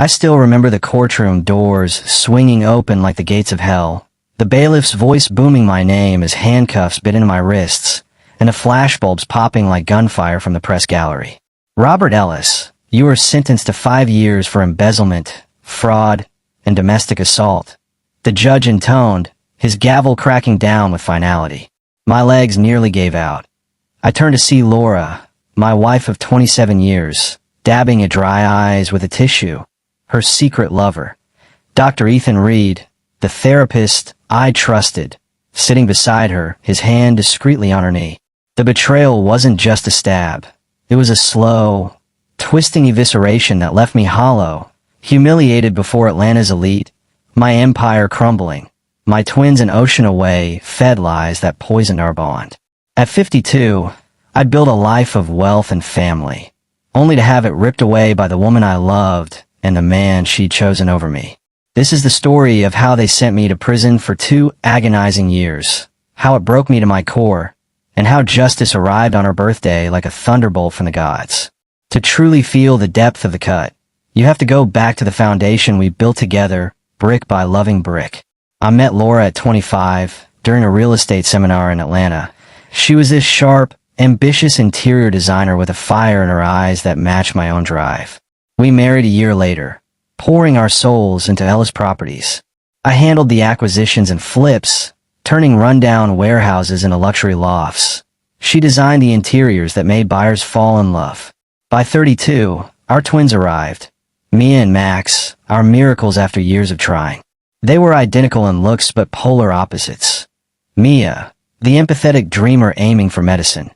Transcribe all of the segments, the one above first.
I still remember the courtroom doors swinging open like the gates of hell, the bailiff's voice booming my name as handcuffs bit into my wrists, and the flashbulbs popping like gunfire from the press gallery. Robert Ellis, you were sentenced to 5 years for embezzlement, fraud, and domestic assault. The judge intoned, his gavel cracking down with finality. My legs nearly gave out. I turned to see Laura, my wife of 27 years, dabbing at dry eyes with a tissue, her secret lover. Dr. Ethan Reed, the therapist I trusted, sitting beside her, his hand discreetly on her knee. The betrayal wasn't just a stab. It was a slow, twisting evisceration that left me hollow, humiliated before Atlanta's elite, my empire crumbling, my twins an ocean away, fed lies that poisoned our bond. At 52, I'd built a life of wealth and family, only to have it ripped away by the woman I loved and the man she'd chosen over me. This is the story of how they sent me to prison for 2 agonizing years, how it broke me to my core, and how justice arrived on her birthday like a thunderbolt from the gods. To truly feel the depth of the cut, you have to go back to the foundation we built together, brick by loving brick. I met Laura at 25 during a real estate seminar in Atlanta. She was this sharp, ambitious interior designer with a fire in her eyes that matched my own drive. We married a year later, pouring our souls into Ellis Properties. I handled the acquisitions and flips, turning rundown warehouses into luxury lofts. She designed the interiors that made buyers fall in love. By 32, our twins arrived. Mia and Max, our miracles after years of trying. They were identical in looks but polar opposites. Mia, the empathetic dreamer aiming for medicine.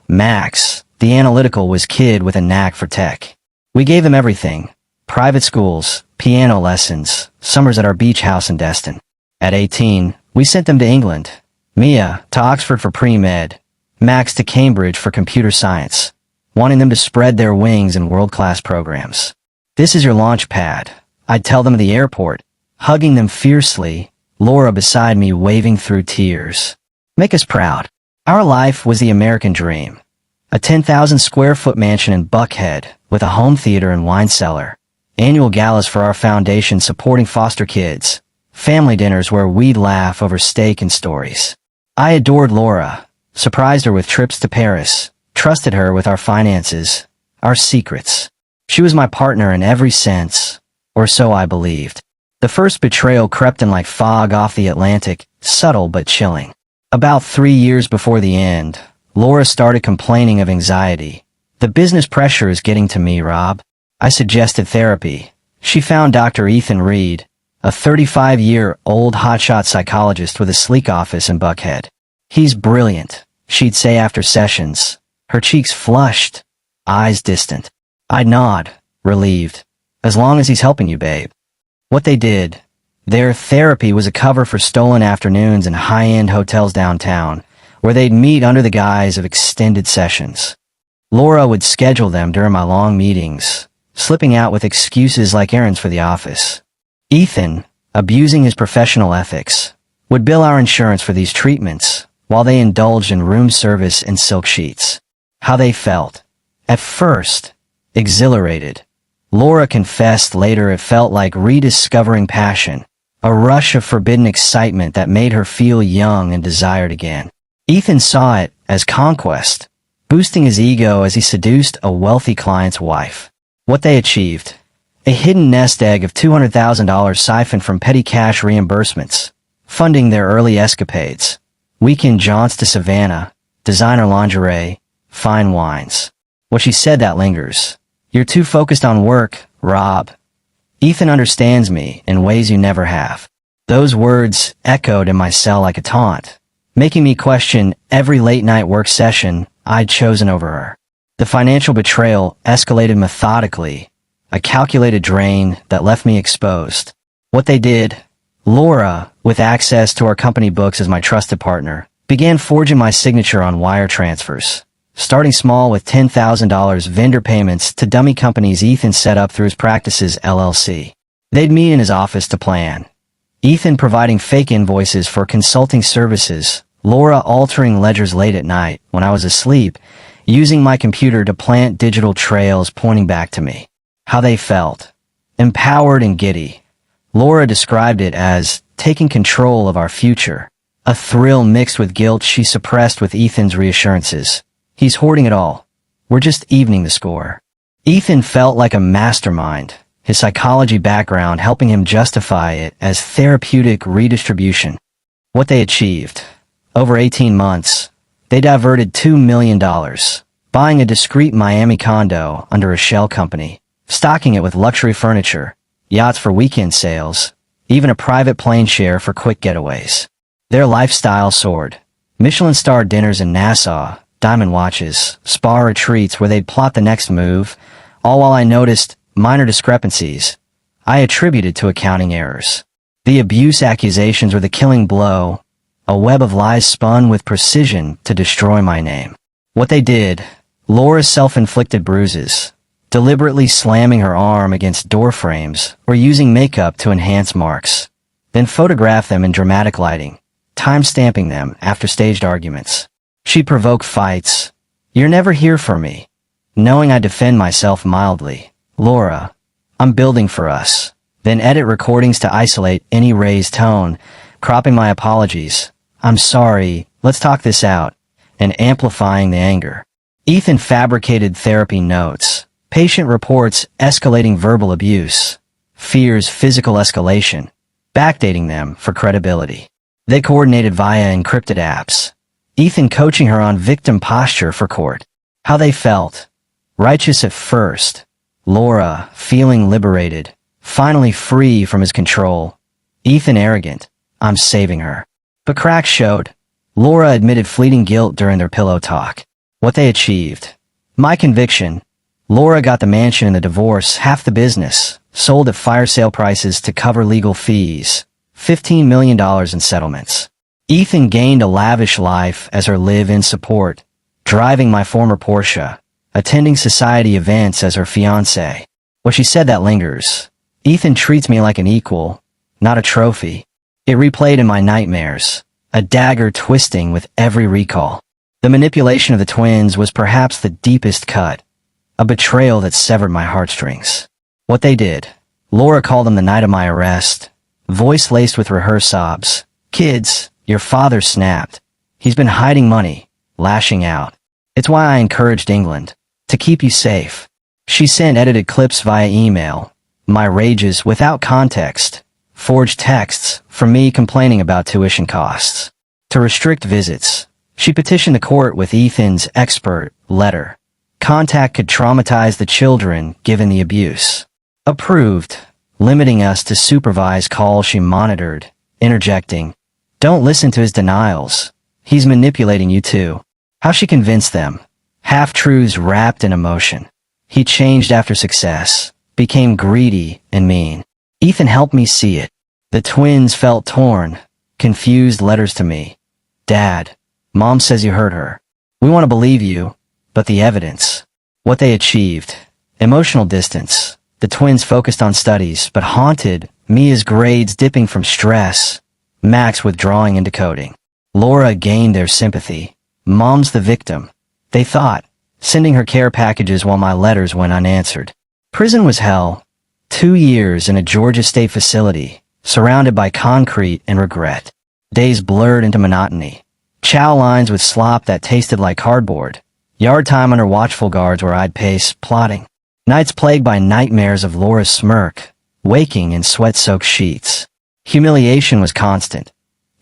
Max, the analytical whiz kid with a knack for tech. We gave them everything. Private schools, piano lessons, summers at our beach house in Destin. At 18, we sent them to England. Mia to Oxford for pre-med, Max to Cambridge for computer science, wanting them to spread their wings in world-class programs. This is your launch pad, I'd tell them at the airport, hugging them fiercely, Laura beside me waving through tears. Make us proud. Our life was the American dream. A 10,000 square foot mansion in Buckhead with a home theater and wine cellar. Annual galas for our foundation supporting foster kids. Family dinners where we'd laugh over steak and stories. I adored Laura, surprised her with trips to Paris, trusted her with our finances, our secrets. She was my partner in every sense, or so I believed. The first betrayal crept in like fog off the Atlantic, subtle but chilling. About 3 years before the end, Laura started complaining of anxiety. The business pressure is getting to me, Rob. I suggested therapy. She found Dr. Ethan Reed, a 35-year-old hotshot psychologist with a sleek office in Buckhead. He's brilliant, she'd say after sessions, her cheeks flushed, eyes distant. I'd nod, relieved. As long as he's helping you, babe. What they did, their therapy was a cover for stolen afternoons in high-end hotels downtown, where they'd meet under the guise of extended sessions. Laura would schedule them during my long meetings, slipping out with excuses like errands for the office. Ethan, abusing his professional ethics, would bill our insurance for these treatments, while they indulged in room service and silk sheets. How they felt. At first, exhilarated. Laura confessed later it felt like rediscovering passion, a rush of forbidden excitement that made her feel young and desired again. Ethan saw it as conquest, boosting his ego as he seduced a wealthy client's wife. What they achieved. A hidden nest egg of $200,000 siphoned from petty cash reimbursements, funding their early escapades. Weekend jaunts to Savannah, designer lingerie, fine wines. What she said that lingers. You're too focused on work, Rob. Ethan understands me in ways you never have. Those words echoed in my cell like a taunt, making me question every late-night work session I'd chosen over her. The financial betrayal escalated methodically, a calculated drain that left me exposed. What they did, Laura, with access to our company books as my trusted partner, began forging my signature on wire transfers, starting small with $10,000 vendor payments to dummy companies Ethan set up through his practices LLC. They'd meet in his office to plan. Ethan providing fake invoices for consulting services, Laura altering ledgers late at night when I was asleep, using my computer to plant digital trails pointing back to me. How they felt. empowered and giddy. Laura described it as taking control of our future, a thrill mixed with guilt she suppressed with Ethan's reassurances. He's hoarding it all. We're just evening the score. Ethan felt like a mastermind, his psychology background helping him justify it as therapeutic redistribution. What they achieved. Over 18 months, they diverted $2 million, buying a discreet Miami condo under a shell company, stocking it with luxury furniture, yachts for weekend sales, even a private plane share for quick getaways. Their lifestyle soared. Michelin-starred dinners in Nassau, diamond watches, spa retreats where they'd plot the next move, all while I noticed minor discrepancies I attributed to accounting errors. The abuse accusations were the killing blow, a web of lies spun with precision to destroy my name. What they did, Laura's self-inflicted bruises, deliberately slamming her arm against door frames or using makeup to enhance marks, then photograph them in dramatic lighting, time-stamping them after staged arguments. She'd provoke fights. You're never here for me. Knowing I defend myself mildly. Laura, I'm building for us. Then edit recordings to isolate any raised tone, cropping my apologies. I'm sorry, let's talk this out, and amplifying the anger. Ethan fabricated therapy notes, patient reports escalating verbal abuse, fears physical escalation, backdating them for credibility. They coordinated via encrypted apps. Ethan coaching her on victim posture for court. How they felt. Righteous at first. Laura, feeling liberated, finally free from his control. Ethan arrogant. I'm saving her. But cracks showed. Laura admitted fleeting guilt during their pillow talk. What they achieved. My conviction. Laura got the mansion and the divorce, half the business, sold at fire sale prices to cover legal fees. $15 million in settlements. Ethan gained a lavish life as her live-in support, driving my former Porsche, attending society events as her fiancé. What she said that lingers. Ethan treats me like an equal, not a trophy. It replayed in my nightmares, a dagger twisting with every recall. The manipulation of the twins was perhaps the deepest cut, a betrayal that severed my heartstrings. What they did. Laura called them the night of my arrest, voice laced with rehearsed sobs. Kids, your father snapped. He's been hiding money, lashing out. It's why I encouraged England, to keep you safe. She sent edited clips via email, my rages without context, forged texts from me complaining about tuition costs. To restrict visits, she petitioned the court with Ethan's expert letter. Contact could traumatize the children given the abuse. Approved, limiting us to supervised calls she monitored, interjecting, don't listen to his denials. He's manipulating you too. How she convinced them. Half-truths wrapped in emotion. He changed after success, became greedy and mean. Ethan helped me see it. The twins felt torn, confused letters to me. Dad, Mom says you hurt her. We want to believe you, but the evidence. What they achieved. Emotional distance. The twins focused on studies, but haunted Mia's grades dipping from stress. Max withdrawing into coding. Laura gained their sympathy. Mom's the victim. They thought, sending her care packages while my letters went unanswered. Prison was hell. 2 years in a Georgia state facility, surrounded by concrete and regret. Days blurred into monotony. Chow lines with slop that tasted like cardboard. Yard time under watchful guards where I'd pace, plotting. Nights plagued by nightmares of Laura's smirk, waking in sweat-soaked sheets. Humiliation was constant.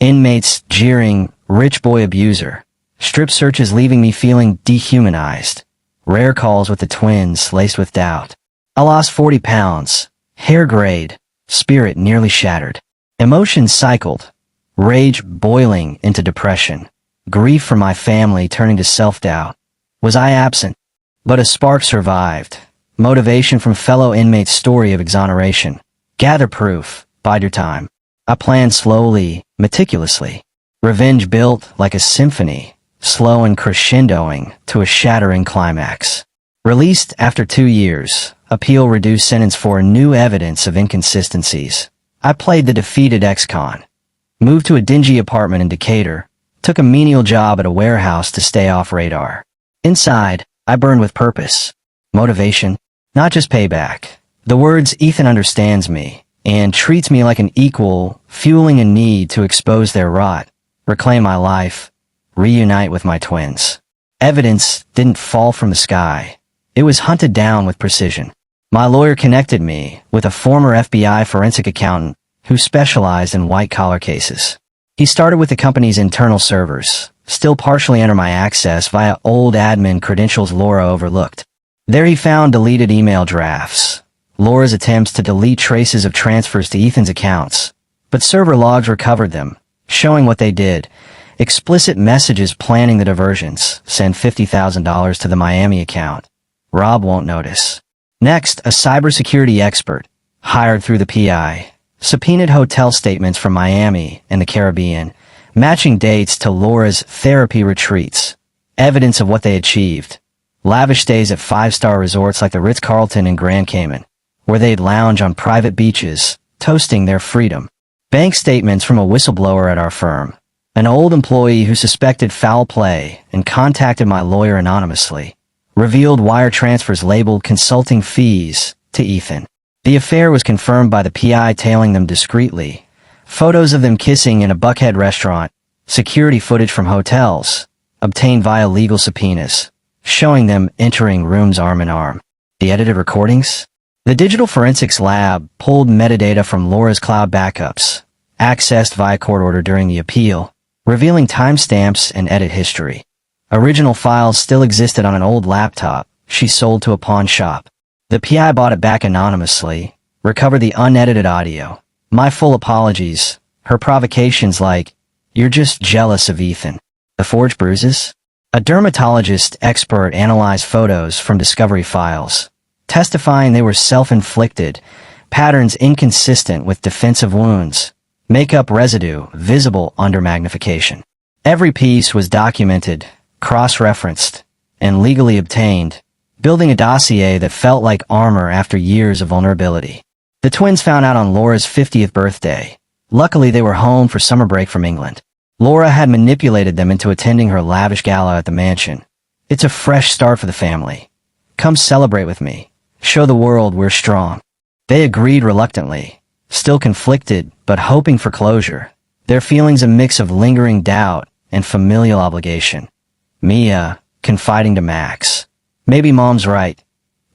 Inmates jeering, rich boy abuser. Strip searches leaving me feeling dehumanized. Rare calls with the twins laced with doubt. I lost 40 pounds. Hair grayed. Spirit nearly shattered. Emotions cycled. Rage boiling into depression. Grief for my family turning to self-doubt. Was I absent? But a spark survived. Motivation from fellow inmates' story of exoneration. Gather proof. Bide your time. I planned slowly, meticulously. Revenge built like a symphony, slow and crescendoing to a shattering climax. Released after 2 years, appeal reduced sentence for new evidence of inconsistencies. I played the defeated ex-con. Moved to a dingy apartment in Decatur. Took a menial job at a warehouse to stay off radar. Inside, I burned with purpose. Motivation. Not just payback. The words "Ethan understands me and treats me like an equal," fueling a need to expose their rot, reclaim my life, reunite with my twins. Evidence didn't fall from the sky. It was hunted down with precision. My lawyer connected me with a former FBI forensic accountant who specialized in white-collar cases. He started with the company's internal servers, still partially under my access via old admin credentials Laura overlooked. There he found deleted email drafts, Laura's attempts to delete traces of transfers to Ethan's accounts, but server logs recovered them, showing what they did. Explicit messages planning the diversions, send $50,000 to the Miami account. Rob won't notice. Next, a cybersecurity expert, hired through the PI, subpoenaed hotel statements from Miami and the Caribbean, matching dates to Laura's therapy retreats, evidence of what they achieved. Lavish stays at five-star resorts like the Ritz-Carlton in Grand Cayman, where they'd lounge on private beaches, toasting their freedom. Bank statements from a whistleblower at our firm, an old employee who suspected foul play and contacted my lawyer anonymously, revealed wire transfers labeled consulting fees to Ethan. The affair was confirmed by the PI tailing them discreetly. Photos of them kissing in a Buckhead restaurant, security footage from hotels, obtained via legal subpoenas, showing them entering rooms arm in arm. The edited recordings? The digital forensics lab pulled metadata from Laura's cloud backups, accessed via court order during the appeal, revealing timestamps and edit history. Original files still existed on an old laptop she sold to a pawn shop. The PI bought it back anonymously, recovered the unedited audio. My full apologies, her provocations like, "You're just jealous of Ethan." The forged bruises? A dermatologist expert analyzed photos from discovery files, testifying they were self-inflicted, patterns inconsistent with defensive wounds, makeup residue visible under magnification. Every piece was documented, cross-referenced, and legally obtained, building a dossier that felt like armor after years of vulnerability. The twins found out on Laura's 50th birthday. Luckily, they were home for summer break from England. Laura had manipulated them into attending her lavish gala at the mansion. "It's a fresh start for the family. Come celebrate with me. Show the world we're strong." They agreed reluctantly, still conflicted but hoping for closure, their feelings a mix of lingering doubt and familial obligation. Mia, confiding to Max, "Maybe Mom's right.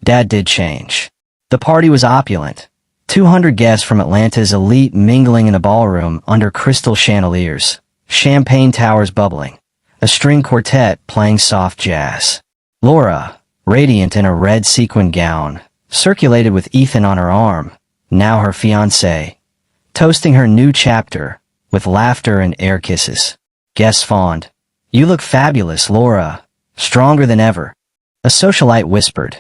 Dad did change." The party was opulent. 200 guests from Atlanta's elite mingling in a ballroom under crystal chandeliers, champagne towers bubbling, a string quartet playing soft jazz. Laura, radiant in a red sequin gown, circulated with Ethan on her arm, now her fiancé, toasting her new chapter with laughter and air kisses. Guests fawned. "You look fabulous, Laura, stronger than ever." A socialite whispered,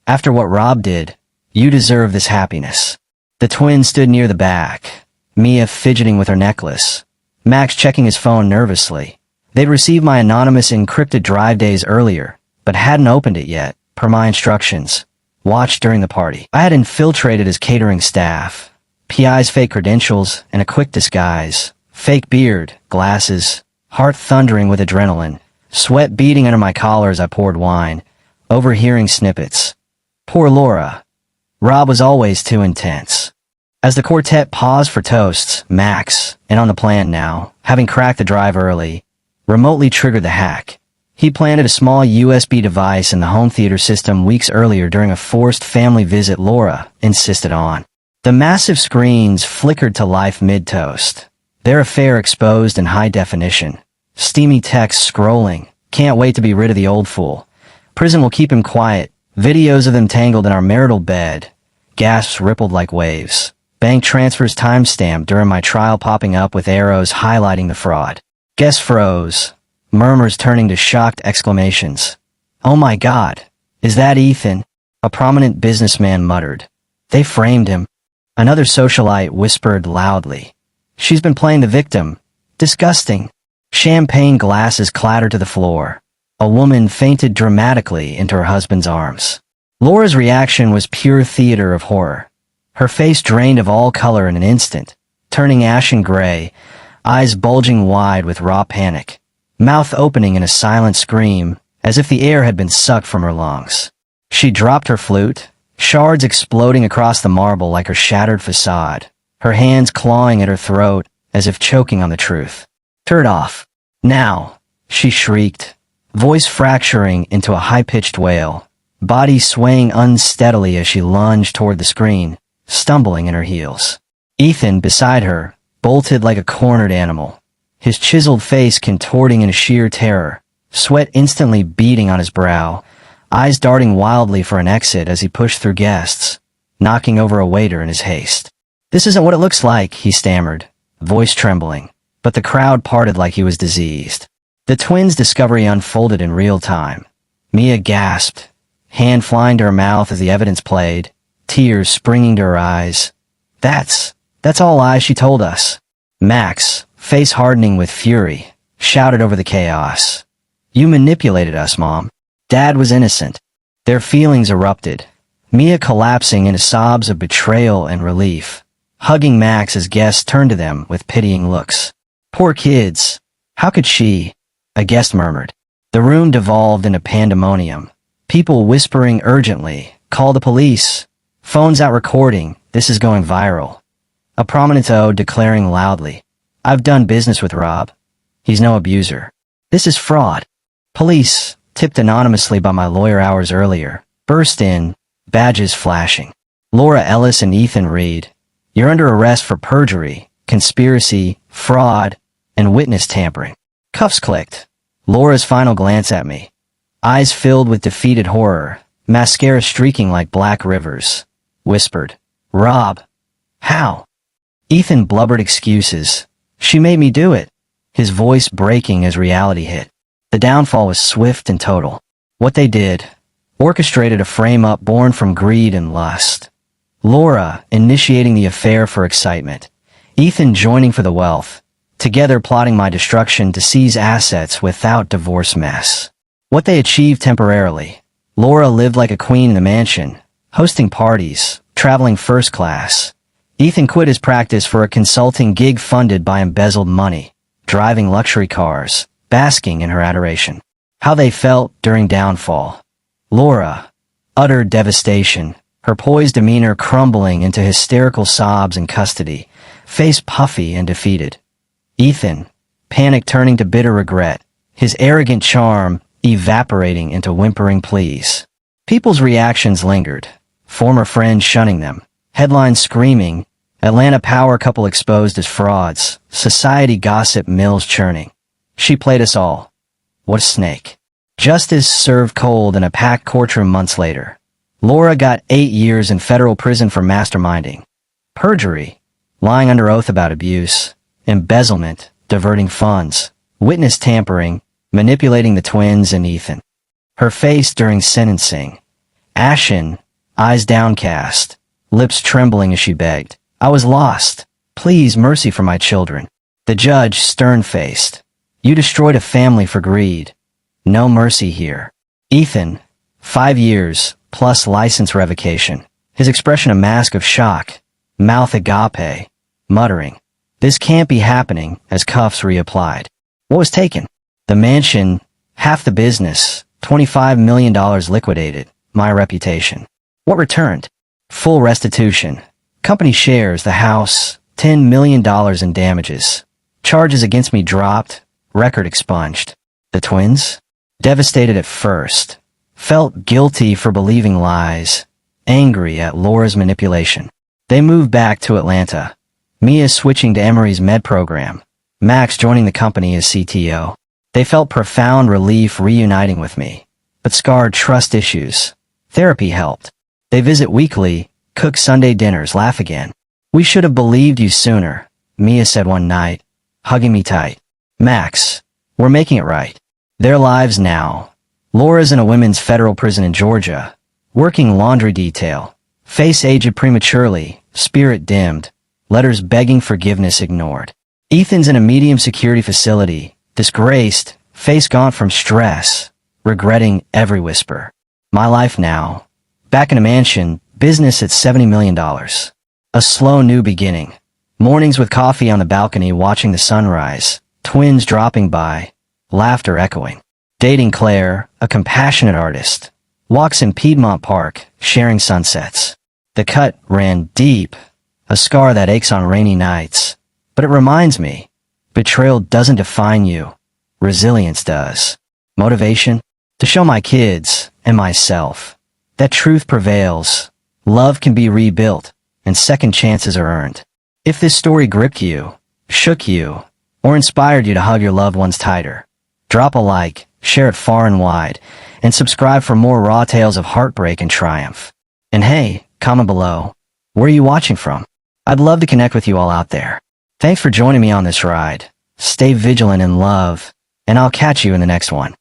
"After what Rob did, you deserve this happiness." The twins stood near the back, Mia fidgeting with her necklace, Max checking his phone nervously. They'd received my anonymous encrypted drive days earlier, but hadn't opened it yet, per my instructions. Watched during the party. I had infiltrated his catering staff, PI's fake credentials, and a quick disguise. Fake beard, glasses, heart thundering with adrenaline, sweat beading under my collar as I poured wine, overhearing snippets. Poor Laura. Rob was always too intense. As the quartet paused for toasts, Max, in on the plant now, having cracked the drive early, remotely triggered the hack. He planted a small USB device in the home theater system weeks earlier during a forced family visit Laura insisted on. The massive screens flickered to life mid-toast, their affair exposed in high definition. Steamy text scrolling, "Can't wait to be rid of the old fool. Prison will keep him quiet." Videos of them tangled in our marital bed. Gasps rippled like waves. Bank transfers timestamped during my trial popping up with arrows highlighting the fraud. Guests froze, murmurs turning to shocked exclamations. "Oh my God, is that Ethan?" A prominent businessman muttered. "They framed him." Another socialite whispered loudly. "She's been playing the victim. Disgusting." Champagne glasses clattered to the floor. A woman fainted dramatically into her husband's arms. Laura's reaction was pure theater of horror. Her face drained of all color in an instant, turning ashen gray, eyes bulging wide with raw panic, mouth opening in a silent scream, as if the air had been sucked from her lungs. She dropped her flute, shards exploding across the marble like her shattered facade, her hands clawing at her throat as if choking on the truth. "Turn it off. Now," she shrieked, voice fracturing into a high-pitched wail, body swaying unsteadily as she lunged toward the screen, stumbling in her heels. Ethan, beside her, bolted like a cornered animal, his chiseled face contorting in sheer terror, sweat instantly beading on his brow, eyes darting wildly for an exit as he pushed through guests, knocking over a waiter in his haste. "This isn't what it looks like," he stammered, voice trembling, but the crowd parted like he was diseased. The twins' discovery unfolded in real time. Mia gasped, hand flying to her mouth as the evidence played, tears springing to her eyes. That's all lies, she told us." Max, face hardening with fury, shouted over the chaos. "You manipulated us, Mom. Dad was innocent." Their feelings erupted, Mia collapsing into sobs of betrayal and relief, hugging Max as guests turned to them with pitying looks. "Poor kids. How could she?" a guest murmured. The room devolved into pandemonium, people whispering urgently, "Call the police. Phones out recording, this is going viral." A prominent O declaring loudly, "I've done business with Rob. He's no abuser. This is fraud." Police, tipped anonymously by my lawyer hours earlier, burst in, badges flashing. "Laura Ellis and Ethan Reed, you're under arrest for perjury, conspiracy, fraud, and witness tampering." Cuffs clicked. Laura's final glance at me, eyes filled with defeated horror, mascara streaking like black rivers, whispered, "Rob, how?" Ethan blubbered excuses. "She made me do it," his voice breaking as reality hit. The downfall was swift and total. What they did, orchestrated a frame-up born from greed and lust. Laura initiating the affair for excitement, Ethan joining for the wealth, together plotting my destruction to seize assets without divorce mess. What they achieved temporarily, Laura lived like a queen in the mansion, hosting parties, traveling first class. Ethan quit his practice for a consulting gig funded by embezzled money, driving luxury cars, basking in her adoration. How they felt during downfall. Laura, utter devastation, her poised demeanor crumbling into hysterical sobs in custody, face puffy and defeated. Ethan, panic turning to bitter regret, his arrogant charm evaporating into whimpering pleas. People's reactions lingered, former friends shunning them, headlines screaming, Atlanta power couple exposed as frauds, society gossip mills churning. She played us all. What a snake. Justice served cold in a packed courtroom months later. Laura got 8 years in federal prison for masterminding. Perjury, lying under oath about abuse, embezzlement, diverting funds, witness tampering, manipulating the twins and Ethan. Her face during sentencing, ashen, eyes downcast, lips trembling as she begged, "I was lost. Please, mercy for my children." The judge, stern-faced, "You destroyed a family for greed. No mercy here." Ethan, 5 years, plus license revocation, his expression a mask of shock, mouth agape, muttering, "This can't be happening," as cuffs reapplied. What was taken? The mansion, half the business, $25 million liquidated, my reputation. What returned? Full restitution. Company shares, the house, $10 million in damages. Charges against me dropped, record expunged. The twins? Devastated at first. Felt guilty for believing lies. Angry at Laura's manipulation. They moved back to Atlanta. Mia switching to Emory's med program. Max joining the company as CTO. They felt profound relief reuniting with me, but scarred trust issues. Therapy helped. They visit weekly, cook Sunday dinners, laugh again. "We should have believed you sooner," Mia said one night, hugging me tight. "Max, we're making it right." Their lives now. Laura's in a women's federal prison in Georgia, working laundry detail, face aged prematurely, spirit dimmed, letters begging forgiveness ignored. Ethan's in a medium security facility, disgraced, face gaunt from stress, regretting every whisper. My life now. Back in a mansion, business at $70 million. A slow new beginning. Mornings with coffee on the balcony watching the sunrise, twins dropping by, laughter echoing. Dating Claire, a compassionate artist. Walks in Piedmont Park, sharing sunsets. The cut ran deep, a scar that aches on rainy nights. But it reminds me, betrayal doesn't define you. Resilience does. Motivation? To show my kids, and myself, that truth prevails. Love can be rebuilt, and second chances are earned. If this story gripped you, shook you, or inspired you to hug your loved ones tighter, drop a like, share it far and wide, and subscribe for more raw tales of heartbreak and triumph. And hey, comment below. Where are you watching from? I'd love to connect with you all out there. Thanks for joining me on this ride. Stay vigilant in love, and I'll catch you in the next one.